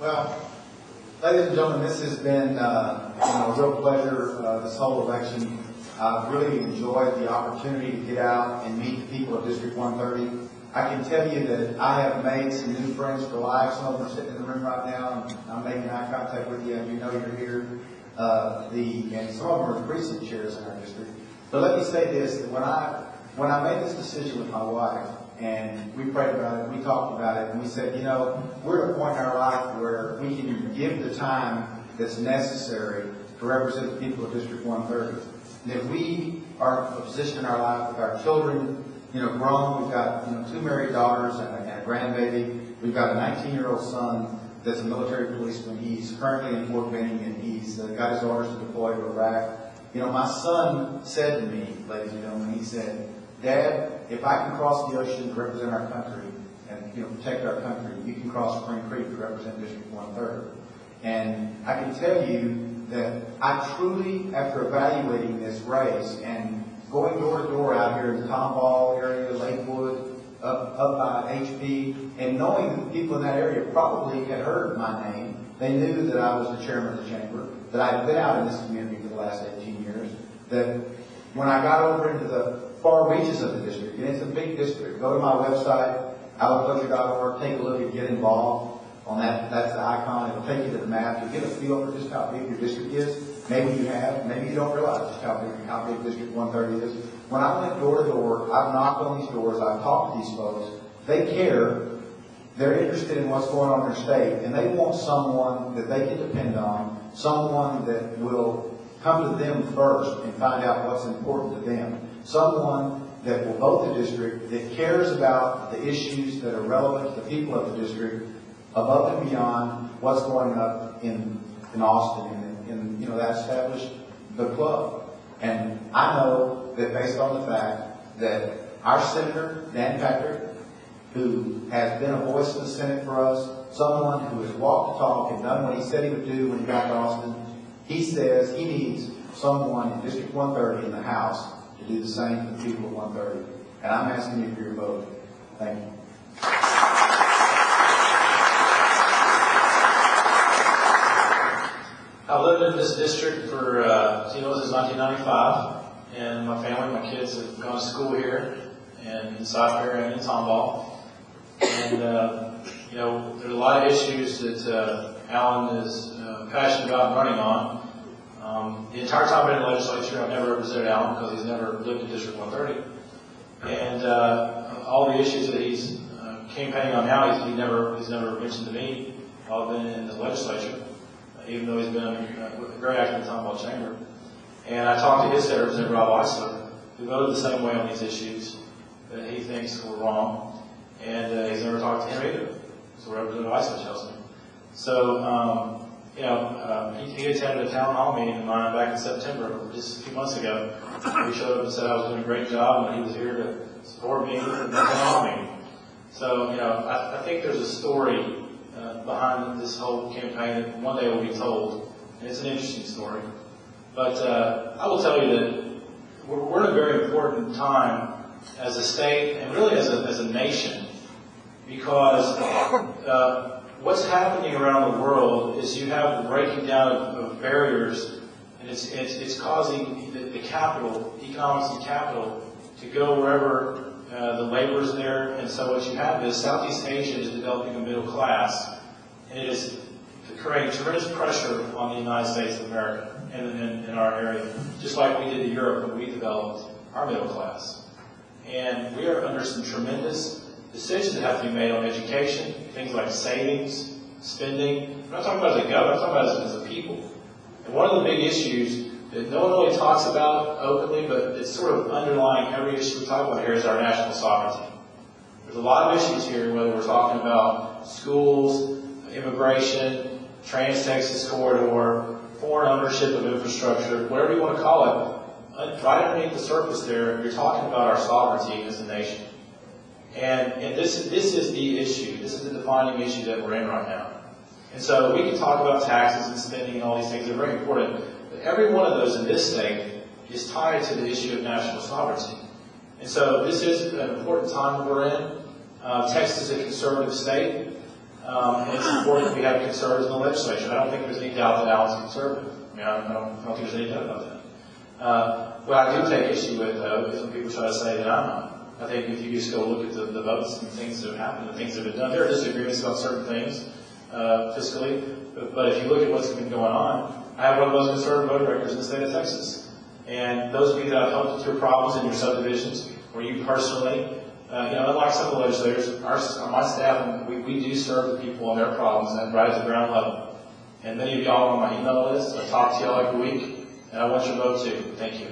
Well, ladies and gentlemen, this has been a real pleasure this whole election. I've really enjoyed the opportunity to get out and meet the people of District 130. I can tell you that I have made some new friends for life. Some of them are sitting in the room right now, and I'm making eye contact with you, and you know you're here. And some of them are precinct chairs in our district. But let me say this, that when I made this decision with my wife, and we prayed about it, we talked about it, and we said, you know, we're at a point in our life where we can give the time that's necessary to represent the people of District 130. And if we are in a position in our life with our children, grown, we've got, 2 married daughters and a grandbaby. We've got a 19-year-old son that's a military policeman. He's currently in Fort Benning, and he's got his orders to deploy to Iraq. My son said to me, ladies and gentlemen, he said, Dad, if I can cross the ocean to represent our country and protect our country, you can cross Spring Creek to represent District 130. And I can tell you that I truly, after evaluating this race and going door to door out here in the Tomball area, Lakewood, up by HP, and knowing that the people in that area probably had heard my name, they knew that I was the chairman of the chamber, that I had been out in this community for the last 18 years, that when I got over into the far reaches of the district, and it's a big district, go to my website, alexbutcher.org, take a look and get involved on that. That's the icon. It'll take you to the map. You'll get a feel for just how big your district is. Maybe you have, maybe you don't realize just how big District 130 is. When I went door to door, I've knocked on these doors, I've talked to these folks. They care. They're interested in what's going on in their state, and they want someone that they can depend on, someone that will come to them first and find out what's important to them, someone that will vote the district, that cares about the issues that are relevant to the people of the district, above and beyond what's going up in Austin, and that established the club. And I know that based on the fact that our Senator, Dan Patrick, who has been a voice in the Senate for us, someone who has walked the talk and done what he said he would do when he got to Austin, he says he needs someone in District 130 in the House to do the same for the people of 130. And I'm asking you for your vote. Thank you. I've lived in this district for, since 1995, and my family, my kids have gone to school here, and in South Fair and in Tomball. And, there are a lot of issues that Alan is passionate about and running on. The entire time I've been in the legislature, I've never represented Alan because he's never lived in District 130. And all the issues that he's campaigning on now, he's never mentioned to me while I've been in the legislature, even though he's been very active in the Tomball Chamber. And I talked to his state representative, Rob Eisler, who voted the same way on these issues that he thinks were wrong. And he's never talked to him either. So Representative Eisler tells me. So, he attended a town hall meeting of mine back in September, just a few months ago. He showed up and said I was doing a great job and he was here to support me in the town hall meeting. So, I think there's a story behind this whole campaign that one day will be told, and it's an interesting story. But I will tell you that we're in a very important time as a state and really as a nation, because what's happening around the world is you have the breaking down of barriers, and it's causing the capital, economics and capital, to go wherever the labor is there. And so what you have is Southeast Asia is developing a middle class, and it is creating tremendous pressure on the United States of America and in our area, just like we did in Europe when we developed our middle class. And we are under some tremendous decisions that have to be made on education, things like savings, spending. I'm not talking about as a government, I'm talking about as a people. And one of the big issues that no one really talks about openly, but it's sort of underlying every issue we talk about here, is our national sovereignty. There's a lot of issues here, whether we're talking about schools, immigration, Trans-Texas Corridor, foreign ownership of infrastructure, whatever you want to call it. Right underneath the surface there, you're talking about our sovereignty as a nation. And this is the issue. This is the defining issue that we're in right now. And so we can talk about taxes and spending and all these things. They're very important. But every one of those in this state is tied to the issue of national sovereignty. And so this is an important time that we're in. Texas is a conservative state. It's important that we have conservatives in the legislature. I don't think there's any doubt that Alan's conservative. I mean, I don't think there's any doubt about that. What I do take issue with, though, is when people try to say that I'm not. I think if you just go look at the votes and things that have happened, the things that have been done, there are disagreements about certain things fiscally, but if you look at what's been going on, I have one of the most conservative voter records in the state of Texas. And those of you that have helped with your problems in your subdivisions, or you personally, unlike some of the legislators, my staff, we do serve the people on their problems and right at the ground level. And many of y'all are on my email list. I talk to y'all every week, and I want your vote too. Thank you.